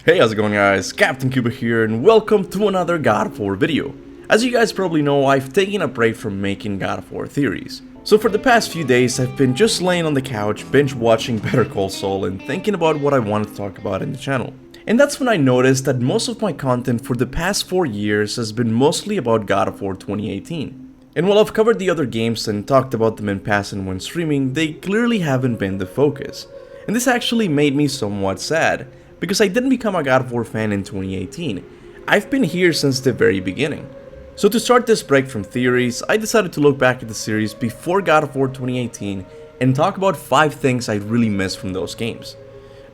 Hey, how's it going guys? Captain Kuba here and welcome to another God of War video. As you guys probably know, I've taken a break from making God of War theories. So for the past few days, I've been just laying on the couch, binge watching Better Call Saul and thinking about what I wanted to talk about in the channel. And that's when I noticed that most of my content for the past 4 years has been mostly about God of War 2018. And while I've covered the other games and talked about them in passing when streaming, they clearly haven't been the focus. And this actually made me somewhat sad, because I didn't become a God of War fan in 2018. I've been here since the very beginning. So to start this break from theories, I decided to look back at the series before God of War 2018 and talk about 5 things I really missed from those games.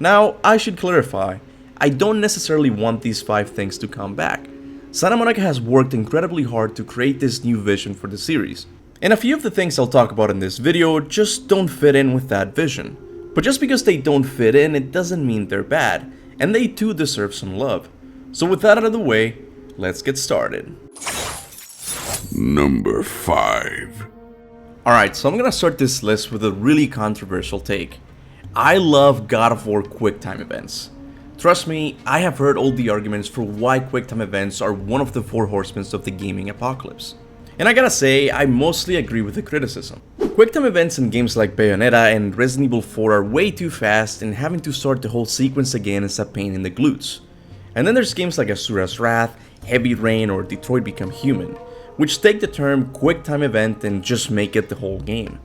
Now, I should clarify, I don't necessarily want these 5 things to come back. Santa Monica has worked incredibly hard to create this new vision for the series. And a few of the things I'll talk about in this video just don't fit in with that vision. But just because they don't fit in, it doesn't mean they're bad, and they too deserve some love. So with that out of the way, let's get started. Number 5. Alright, so I'm gonna start this list with a really controversial take. I love God of War QuickTime events. Trust me, I have heard all the arguments for why QuickTime events are one of the 4 horsemen of the gaming apocalypse. And I gotta say, I mostly agree with the criticism. QuickTime events in games like Bayonetta and Resident Evil 4 are way too fast, and having to start the whole sequence again is a pain in the glutes. And then there's games like Asura's Wrath, Heavy Rain, or Detroit Become Human, which take the term QuickTime event and just make it the whole game.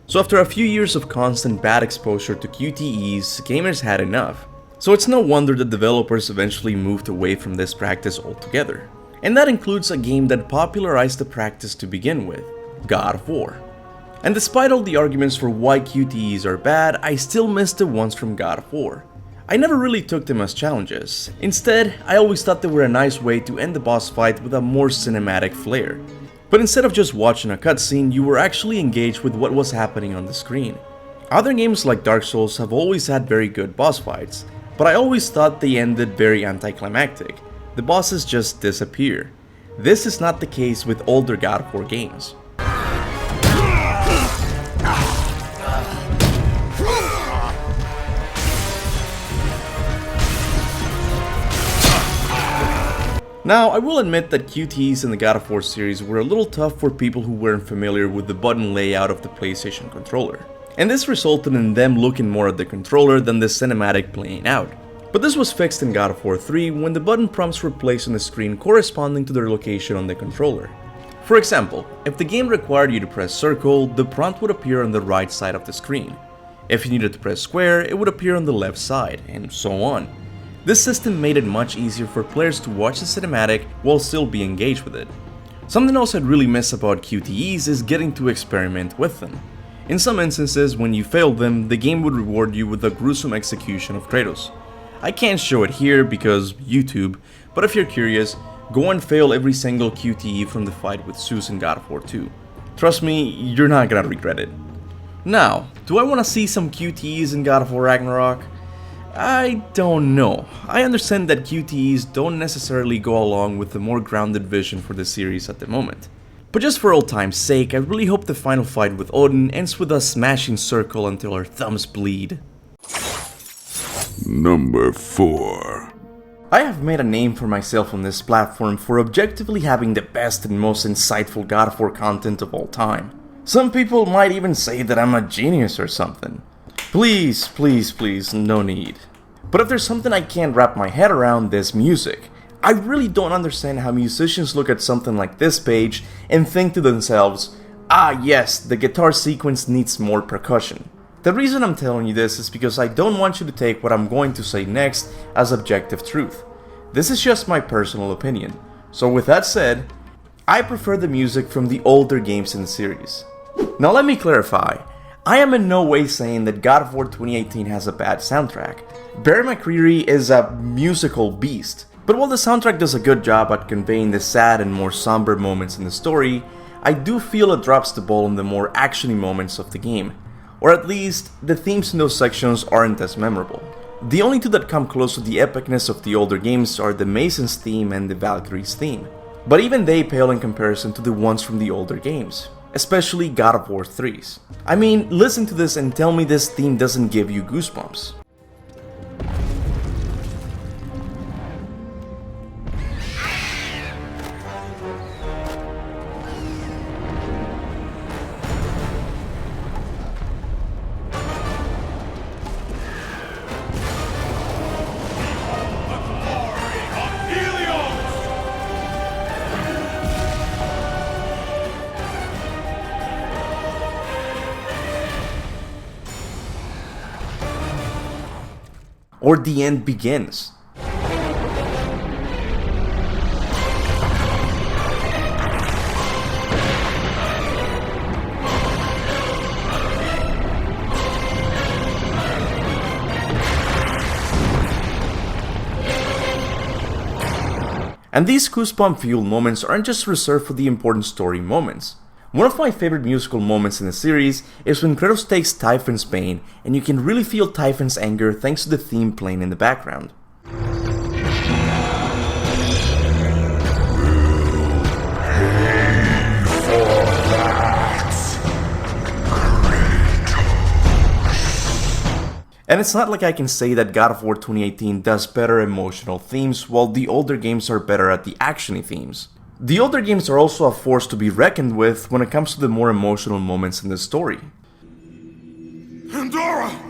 So after a few years of constant bad exposure to QTEs, gamers had enough. So it's no wonder that developers eventually moved away from this practice altogether. And that includes a game that popularized the practice to begin with, God of War. And despite all the arguments for why QTEs are bad, I still miss the ones from God of War. I never really took them as challenges. Instead, I always thought they were a nice way to end the boss fight with a more cinematic flair. But instead of just watching a cutscene, you were actually engaged with what was happening on the screen. Other games like Dark Souls have always had very good boss fights, but I always thought they ended very anticlimactic. The bosses just disappear. This is not the case with older God of War games. Now, I will admit that QTEs in the God of War series were a little tough for people who weren't familiar with the button layout of the PlayStation controller. And this resulted in them looking more at the controller than the cinematic playing out. But this was fixed in God of War 3 when the button prompts were placed on the screen corresponding to their location on the controller. For example, if the game required you to press circle, the prompt would appear on the right side of the screen. If you needed to press square, it would appear on the left side, and so on. This system made it much easier for players to watch the cinematic while still be engaged with it. Something else I'd really miss about QTEs is getting to experiment with them. In some instances, when you failed them, the game would reward you with a gruesome execution of Kratos. I can't show it here because YouTube, but if you're curious, go and fail every single QTE from the fight with Zeus in God of War 2. Trust me, you're not gonna regret it. Now, do I want to see some QTEs in God of War Ragnarok? I don't know. I understand that QTEs don't necessarily go along with the more grounded vision for the series at the moment. But just for old time's sake, I really hope the final fight with Odin ends with us smashing circle until our thumbs bleed. Number 4. I have made a name for myself on this platform for objectively having the best and most insightful God of War content of all time. Some people might even say that I'm a genius or something. Please, please, please, no need. But if there's something I can't wrap my head around, this music. I really don't understand how musicians look at something like this page and think to themselves, ah yes, the guitar sequence needs more percussion. The reason I'm telling you this is because I don't want you to take what I'm going to say next as objective truth. This is just my personal opinion. So with that said, I prefer the music from the older games in the series. Now let me clarify. I am in no way saying that God of War 2018 has a bad soundtrack. Barry McCreary is a musical beast. But while the soundtrack does a good job at conveying the sad and more somber moments in the story, I do feel it drops the ball in the more actiony moments of the game. Or at least, the themes in those sections aren't as memorable. The only two that come close to the epicness of the older games are the Mason's theme and the Valkyrie's theme. But even they pale in comparison to the ones from the older games, especially God of War 3's. I mean, listen to this and tell me this theme doesn't give you goosebumps. or the end begins. And these goosebump-fueled moments aren't just reserved for the important story moments. One of my favorite musical moments in the series is when Kratos takes Typhon's pain, and you can really feel Typhon's anger thanks to the theme playing in the background. And it's not like I can say that God of War 2018 does better emotional themes, while the older games are better at the actiony themes. The older games are also a force to be reckoned with when it comes to the more emotional moments in the story. Pandora!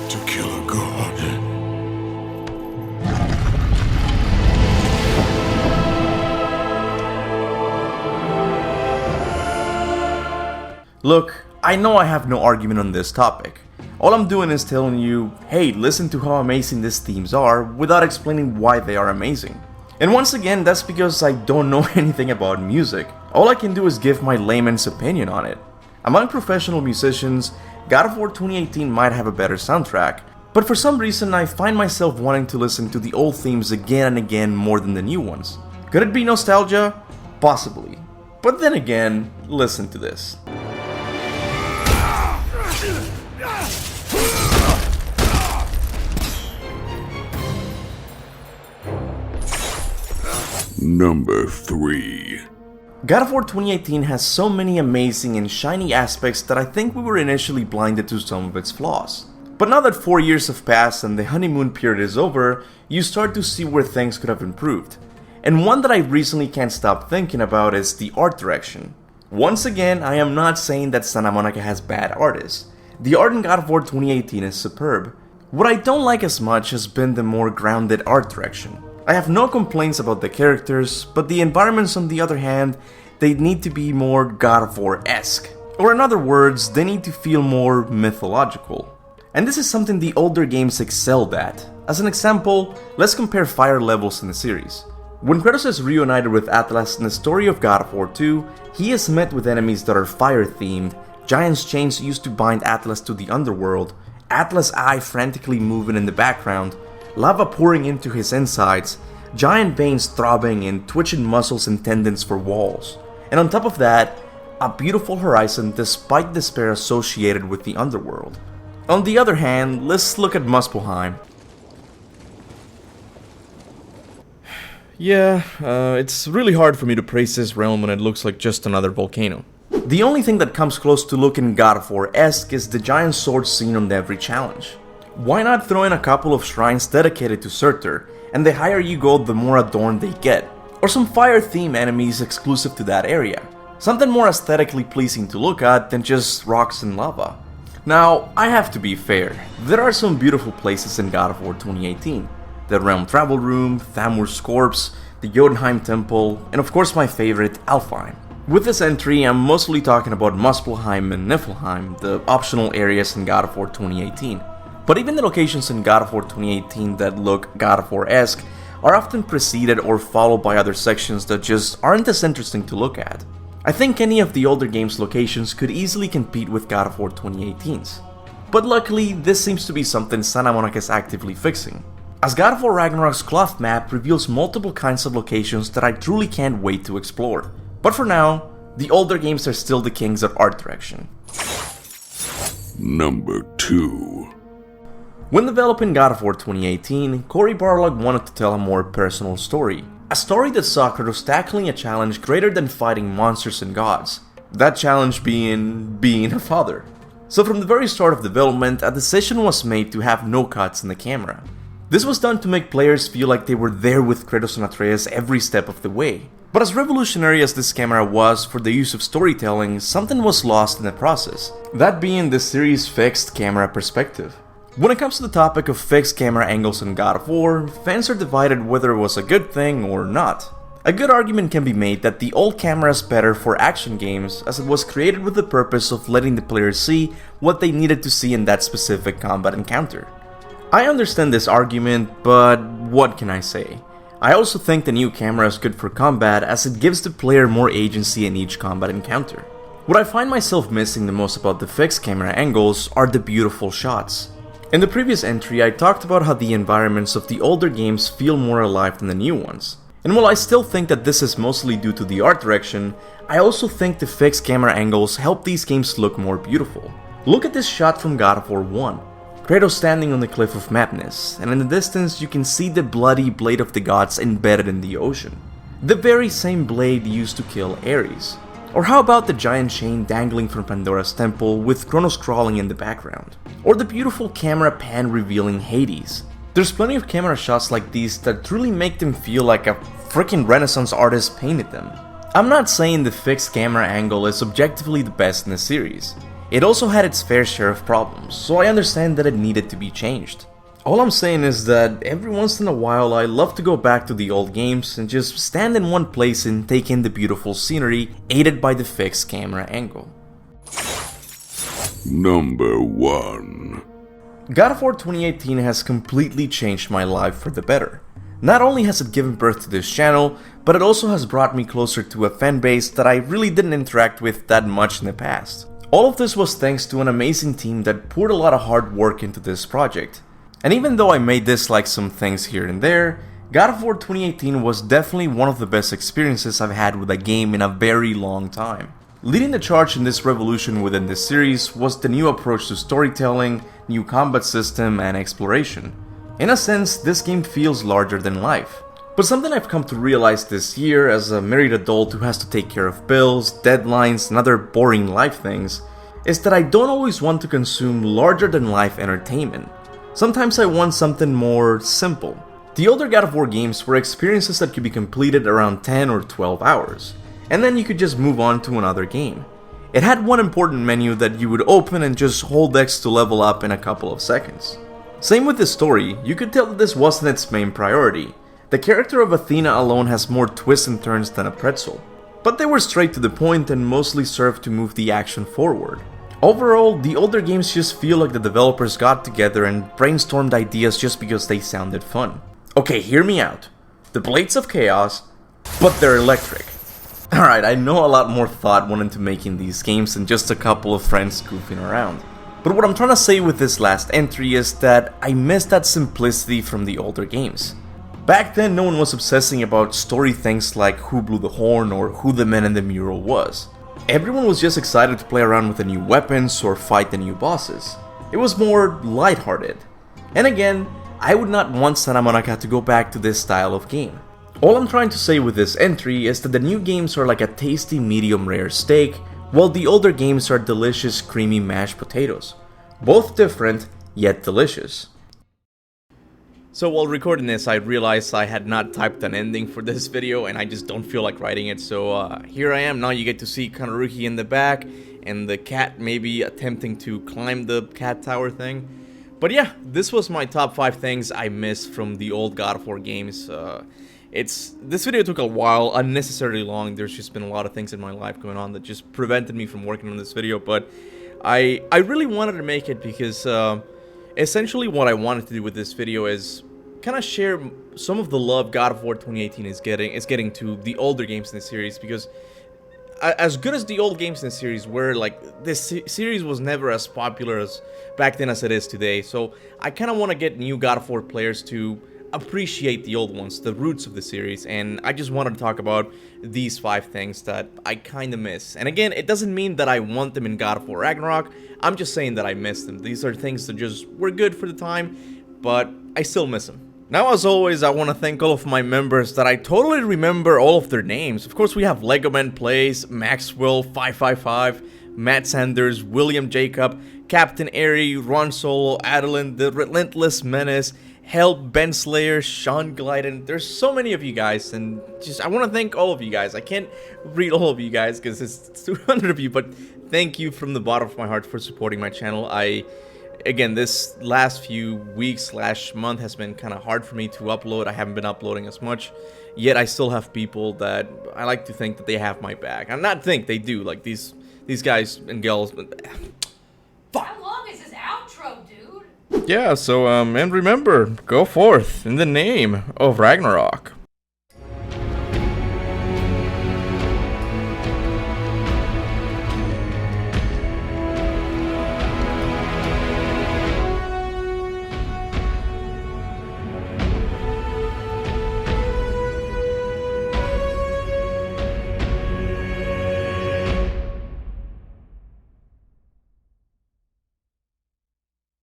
To kill a god. Look, I know I have no argument on this topic. All I'm doing is telling you, hey, listen to how amazing these themes are without explaining why they are amazing. And once again, that's because I don't know anything about music. All I can do is give my layman's opinion on it. Among professional musicians, God of War 2018 might have a better soundtrack, but for some reason I find myself wanting to listen to the old themes again and again more than the new ones. Could it be nostalgia? Possibly. But then again, listen to this. Number 3. God of War 2018 has so many amazing and shiny aspects that I think we were initially blinded to some of its flaws. But now that 4 years have passed and the honeymoon period is over, you start to see where things could have improved. And one that I recently can't stop thinking about is the art direction. Once again, I am not saying that Santa Monica has bad artists. The art in God of War 2018 is superb. What I don't like as much has been the more grounded art direction. I have no complaints about the characters, but the environments on the other hand, they need to be more God of War-esque. Or in other words, they need to feel more mythological. And this is something the older games excelled at. As an example, let's compare fire levels in the series. When Kratos is reunited with Atlas in the story of God of War 2, he is met with enemies that are fire-themed, giant's chains used to bind Atlas to the underworld, Atlas' eye frantically moving in the background, lava pouring into his insides, giant veins throbbing and twitching muscles and tendons for walls. And on top of that, a beautiful horizon despite despair associated with the underworld. On the other hand, let's look at Muspelheim. Yeah, it's really hard for me to praise this realm when it looks like just another volcano. The only thing that comes close to looking God of War-esque is the giant sword seen on every challenge. Why not throw in a couple of shrines dedicated to Surtur, and the higher you go the more adorned they get, or some fire theme enemies exclusive to that area. Something more aesthetically pleasing to look at than just rocks and lava. Now, I have to be fair, there are some beautiful places in God of War 2018. The Realm Travel Room, Thamur's Corpse, the Jotunheim Temple, and of course my favorite, Alfheim. With this entry, I'm mostly talking about Muspelheim and Niflheim, the optional areas in God of War 2018. But even the locations in God of War 2018 that look God of War-esque are often preceded or followed by other sections that just aren't as interesting to look at. I think any of the older games' locations could easily compete with God of War 2018's. But luckily, this seems to be something Santa Monica is actively fixing, as God of War Ragnarok's cloth map reveals multiple kinds of locations that I truly can't wait to explore. But for now, the older games are still the kings of art direction. Number 2. When developing God of War 2018, Cory Barlog wanted to tell a more personal story. A story that saw Kratos tackling a challenge greater than fighting monsters and gods. That challenge being a father. So from the very start of development, a decision was made to have no cuts in the camera. This was done to make players feel like they were there with Kratos and Atreus every step of the way. But as revolutionary as this camera was for the use of storytelling, something was lost in the process. That being the series' fixed camera perspective. When it comes to the topic of fixed camera angles in God of War, fans are divided whether it was a good thing or not. A good argument can be made that the old camera is better for action games, as it was created with the purpose of letting the player see what they needed to see in that specific combat encounter. I understand this argument, but what can I say? I also think the new camera is good for combat, as it gives the player more agency in each combat encounter. What I find myself missing the most about the fixed camera angles are the beautiful shots. In the previous entry, I talked about how the environments of the older games feel more alive than the new ones. And while I still think that this is mostly due to the art direction, I also think the fixed camera angles help these games look more beautiful. Look at this shot from God of War 1. Kratos standing on the Cliff of Madness, and in the distance you can see the bloody blade of the gods embedded in the ocean. The very same blade used to kill Ares. Or how about the giant chain dangling from Pandora's temple with Kronos crawling in the background? Or the beautiful camera pan revealing Hades? There's plenty of camera shots like these that truly make them feel like a freaking Renaissance artist painted them. I'm not saying the fixed camera angle is objectively the best in the series. It also had its fair share of problems, so I understand that it needed to be changed. All I'm saying is that every once in a while I love to go back to the old games and just stand in one place and take in the beautiful scenery aided by the fixed camera angle. Number 1. God of War 2018 has completely changed my life for the better. Not only has it given birth to this channel, but it also has brought me closer to a fanbase that I really didn't interact with that much in the past. All of this was thanks to an amazing team that poured a lot of hard work into this project. And even though I may dislike some things here and there, God of War 2018 was definitely one of the best experiences I've had with a game in a very long time. Leading the charge in this revolution within this series was the new approach to storytelling, new combat system, and exploration. In a sense, this game feels larger than life. But something I've come to realize this year as a married adult who has to take care of bills, deadlines, and other boring life things, is that I don't always want to consume larger than life entertainment. Sometimes I want something more simple. The older God of War games were experiences that could be completed around 10 or 12 hours, and then you could just move on to another game. It had one important menu that you would open and just hold X to level up in a couple of seconds. Same with the story, you could tell that this wasn't its main priority. The character of Athena alone has more twists and turns than a pretzel, but they were straight to the point and mostly served to move the action forward. Overall, the older games just feel like the developers got together and brainstormed ideas just because they sounded fun. Okay, hear me out. The Blades of Chaos, but they're electric. Alright, I know a lot more thought went into making these games than just a couple of friends goofing around. But what I'm trying to say with this last entry is that I miss that simplicity from the older games. Back then, no one was obsessing about story things like who blew the horn or who the man in the mural was. Everyone was just excited to play around with the new weapons or fight the new bosses. It was more lighthearted. And again, I would not want Santa Monica to go back to this style of game. All I'm trying to say with this entry is that the new games are like a tasty medium rare steak, while the older games are delicious creamy mashed potatoes. Both different, yet delicious. So while recording this, I realized I had not typed an ending for this video and I just don't feel like writing it, so here I am. Now you get to see Kanaruki in the back and the cat maybe attempting to climb the cat tower thing. But yeah, this was my top 5 things I missed from the old God of War games. This video took a while, unnecessarily long. There's just been a lot of things in my life going on that just prevented me from working on this video, but I really wanted to make it because essentially what I wanted to do with this video is kind of share some of the love God of War 2018 is getting to the older games in the series, because as good as the old games in the series were, like, this series was never as popular as back then as it is today. So I kind of want to get new God of War players to appreciate the old ones, the roots of the series, and I just wanted to talk about these 5 things that I kind of miss. And again, it doesn't mean that I want them in God of War Ragnarok, I'm just saying that I miss them. These are things that just were good for the time, but I still miss them. Now, as always, I want to thank all of my members that I totally remember all of their names. Of course, we have Legoman Plays, Maxwell, 555, Matt Sanders, William Jacob, Captain Airy, Ron Solo, Adeline, The Relentless Menace, Help, Ben Slayer, Sean Glyden. There's so many of you guys, and just I want to thank all of you guys. I can't read all of you guys because it's 200 of you, but thank you from the bottom of my heart for supporting my channel. Again, this last few weeks / month has been kind of hard for me to upload. I haven't been uploading as much, yet I still have people that I like to think that they have my back. I'm not think they do, like these guys and girls. How long is this outro, dude? Yeah, so and remember, go forth in the name of Ragnarok.